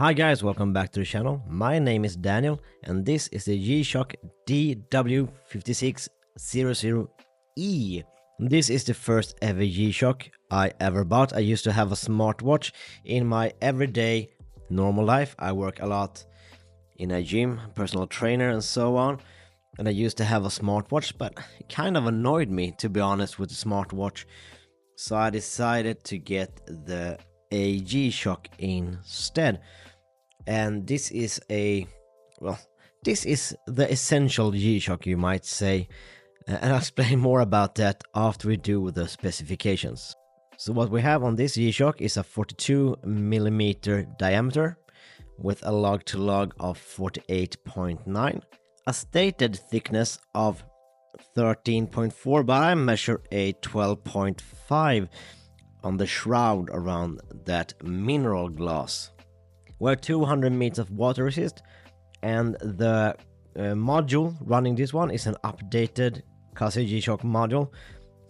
Hi guys, welcome back to the channel. My name is Daniel and this is the G-Shock DW-5600e. This is the first ever G-Shock I ever bought. I used to have a smartwatch in my everyday normal life. I work a lot in a gym, personal trainer and so on. And I used to have a smartwatch, but it kind of annoyed me, to be honest, with the smartwatch. So I decided to get the G-Shock instead. And this is this is the essential G-Shock, you might say. And I'll explain more about that after we do the specifications. So what we have on this G-Shock is a 42mm diameter with a log-to-log of 48.9. A stated thickness of 13.4, but I measure a 12.5 on the shroud around that mineral glass. We're 200 meters of water resist, and the module running this one is an updated Casio G-Shock module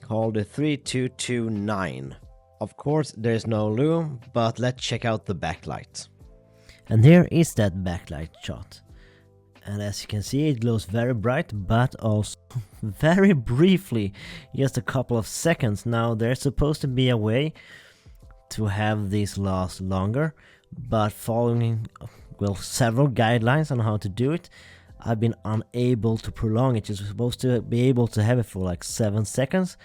called the 3229. Of course, there's no loom, but let's check out the backlight. And here is that backlight shot. And as you can see, it glows very bright, but also very briefly, just a couple of seconds. Now, there's supposed to be a way to have this last longer, but following, well, several guidelines on how to do it, I've been unable to prolong it. You're supposed to be able to have it for like 7 seconds.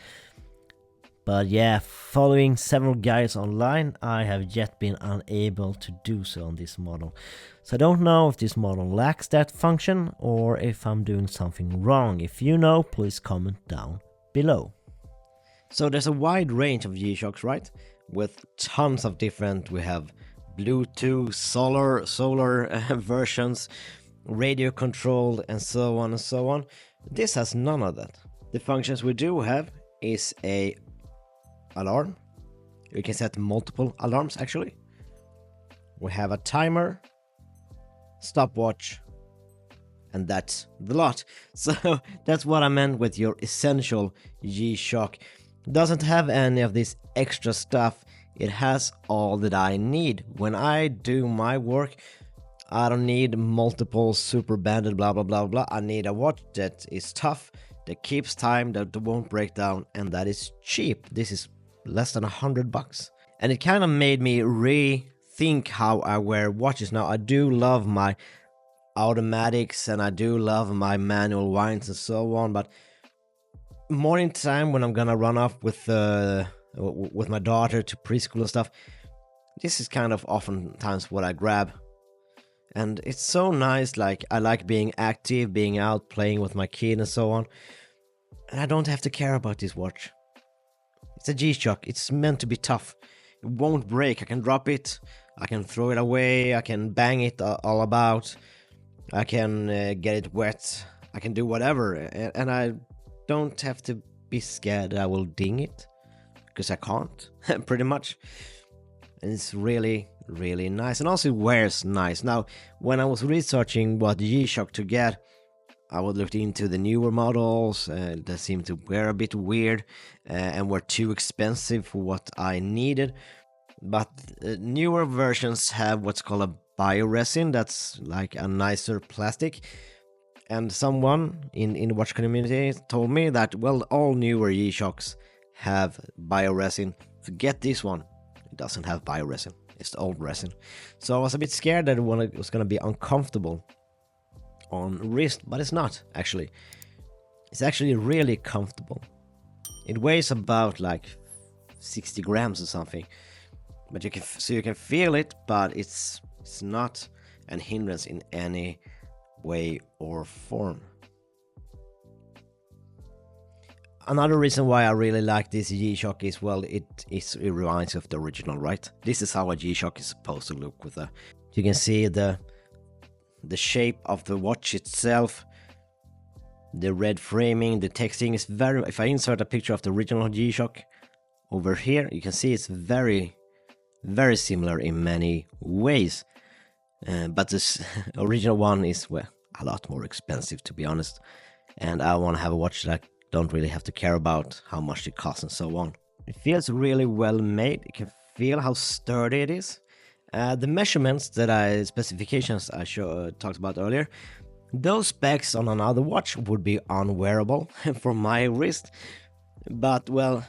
But yeah, following several guides online, I have yet been unable to do so on this model. So I don't know if this model lacks that function or if I'm doing something wrong. If you know, please comment down below. So there's a wide range of G-Shocks, right? With tons of different, we have Bluetooth, solar versions, radio controlled, and so on and so on. This has none of that. The functions we do have is a alarm. You can set multiple alarms actually. We have a timer, stopwatch, and that's the lot. So that's what I meant with your essential G-Shock. Doesn't have any of this extra stuff. It has all that I need. When I do my work, I don't need multiple super banded blah blah blah blah. I need a watch that is tough, that keeps time, that won't break down, and that is cheap. This is less than $100, and it kind of made me rethink how I wear watches now. I do love my automatics and I do love my manual winds and so on, but morning time when I'm gonna run off with my daughter to preschool and stuff, this is kind of oftentimes what I grab. And it's so nice, like I like being active, being out playing with my kid and so on, and I don't have to care about this watch. It's a G-Shock, it's meant to be tough. It won't break. I can drop it, I can throw it away, I can bang it all about, I can get it wet, I can do whatever, and I don't have to be scared that I will ding it, because I can't, pretty much. And it's really, really nice, and also it wears nice. Now, when I was researching what G-Shock to get, I would look into the newer models that seem to wear a bit weird and were too expensive for what I needed. But newer versions have what's called a bioresin, that's like a nicer plastic. And someone in the watch community told me that, well, all newer G-Shocks have bioresin. Forget this one, it doesn't have bioresin, it's the old resin. So I was a bit scared that it was going to be uncomfortable on wrist, but it's not actually. It's actually really comfortable. It weighs about like 60 grams or something, but you can feel it, but it's not an hindrance in any way or form. Another reason why I really like this G-Shock is, well, it reminds me of the original, right? This is how a G-Shock is supposed to look with a, you can see the shape of the watch itself, the red framing, the texting is very, if I insert a picture of the original G-Shock over here, you can see it's very, very similar in many ways. But this original one is, well, a lot more expensive, to be honest. And I want to have a watch that I don't really have to care about how much it costs and so on. It feels really well made. You can feel how sturdy it is. The measurements specifications I talked about earlier, those specs on another watch would be unwearable for my wrist. But well,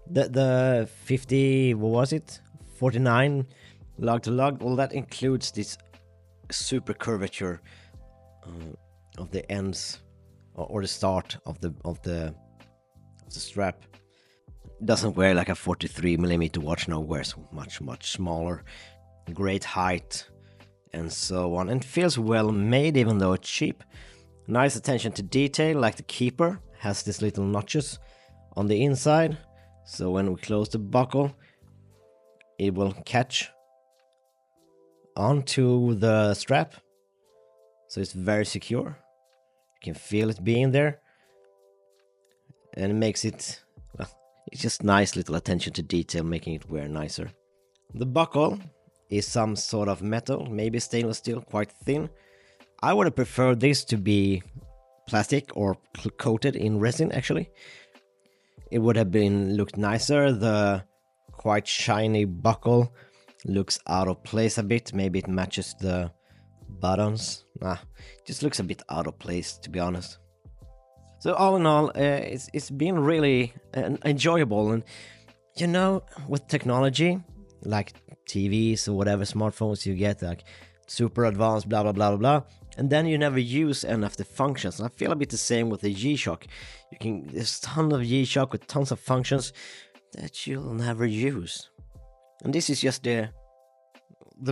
the 50, what was it? 49 lug to lug, well, that includes this super curvature of the ends or the start of the strap. It doesn't wear like a 43mm watch, no, wears much smaller, great height and so on, and feels well made even though it's cheap. Nice attention to detail, like the keeper has these little notches on the inside, so when we close the buckle it will catch onto the strap, so it's very secure. You can feel it being there, and it makes it, well, it's just nice little attention to detail, making it wear nicer. The buckle is some sort of metal, maybe stainless steel, quite thin. I would have preferred this to be plastic or coated in resin, actually. It would have looked nicer. The quite shiny buckle looks out of place a bit. Maybe it matches the buttons. It just looks a bit out of place, to be honest. So all in all, it's been really enjoyable. And you know, with technology, like TVs or whatever smartphones you get, like super advanced, blah blah blah blah blah, and then you never use any of the functions. And I feel a bit the same with the G-Shock. There's tons of G-Shock with tons of functions that you'll never use. And this is just the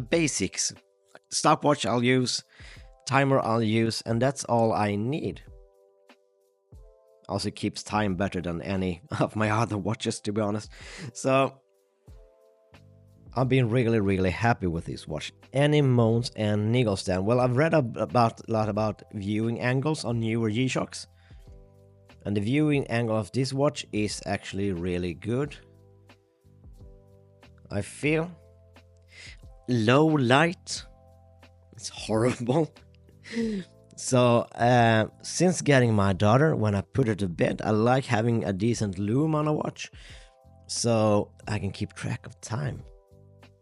basics. Stopwatch I'll use, timer I'll use, and that's all I need. Also keeps time better than any of my other watches, to be honest. So I've been really happy with this watch. Any moans and niggles then? Well, I've read a lot about viewing angles on newer G-Shocks, and the viewing angle of this watch is actually really good. I feel low light, it's horrible. So since getting my daughter, when I put her to bed, I like having a decent lume on a watch, so I can keep track of time.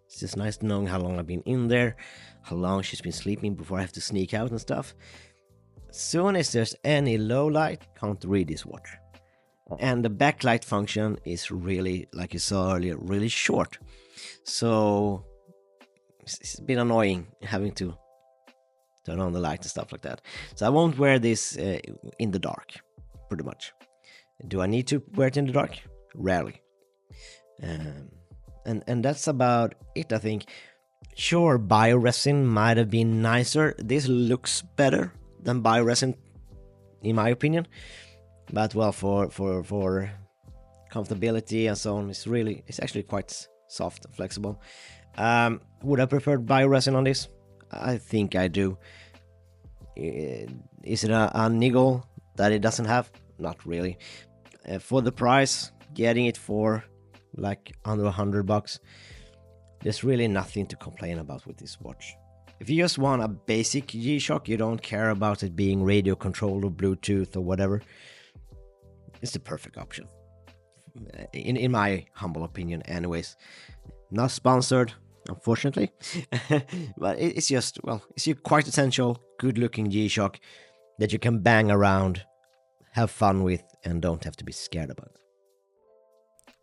It's just nice knowing how long I've been in there, how long she's been sleeping before I have to sneak out and stuff. As soon as there's any low light, can't read this watch. And the backlight function is really, like you saw earlier, really short. So it's been annoying having to turn on the light and stuff like that. So I won't wear this in the dark, pretty much. Do I need to wear it in the dark? Rarely. And that's about it, I think. Sure, bioresin might have been nicer. This looks better than bioresin, in my opinion. But well, for comfortability and so on, it's actually quite soft and flexible. Would I prefer bioresin on this? I think I do. Is it a niggle that it doesn't have? Not really. For the price, getting it for like under $100, there's really nothing to complain about with this watch. If you just want a basic G-Shock, you don't care about it being radio controlled or Bluetooth or whatever, it's the perfect option. In my humble opinion, anyways. Not sponsored, unfortunately. But it's just, well, it's a quite essential, good-looking G-Shock that you can bang around, have fun with, and don't have to be scared about.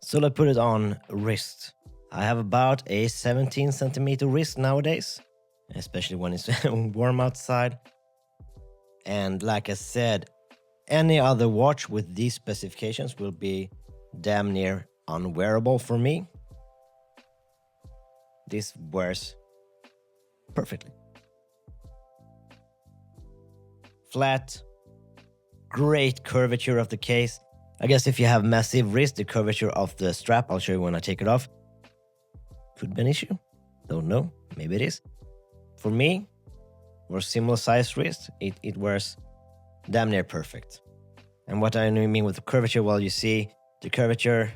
So let's put it on wrist. I have about a 17 centimeter wrist nowadays, especially when it's warm outside. And like I said, any other watch with these specifications will be damn near unwearable for me. This wears perfectly. Flat, great curvature of the case. I guess if you have massive wrist, the curvature of the strap, I'll show you when I take it off, could be an issue. Don't know, maybe it is. For me, or similar size wrist, it wears damn near perfect. And what I mean with the curvature, well, you see the curvature,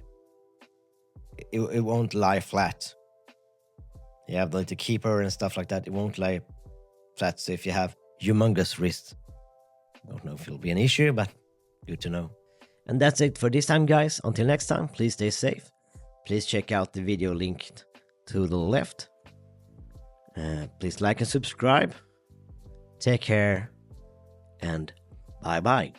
it won't lie flat. You have like the keeper and stuff like that, it won't lie flat. So if you have humongous wrist, I don't know if it'll be an issue, but good to know. And that's it for this time, guys. Until next time, please stay safe. Please check out the video linked to the left. Please like and subscribe. Take care and bye bye.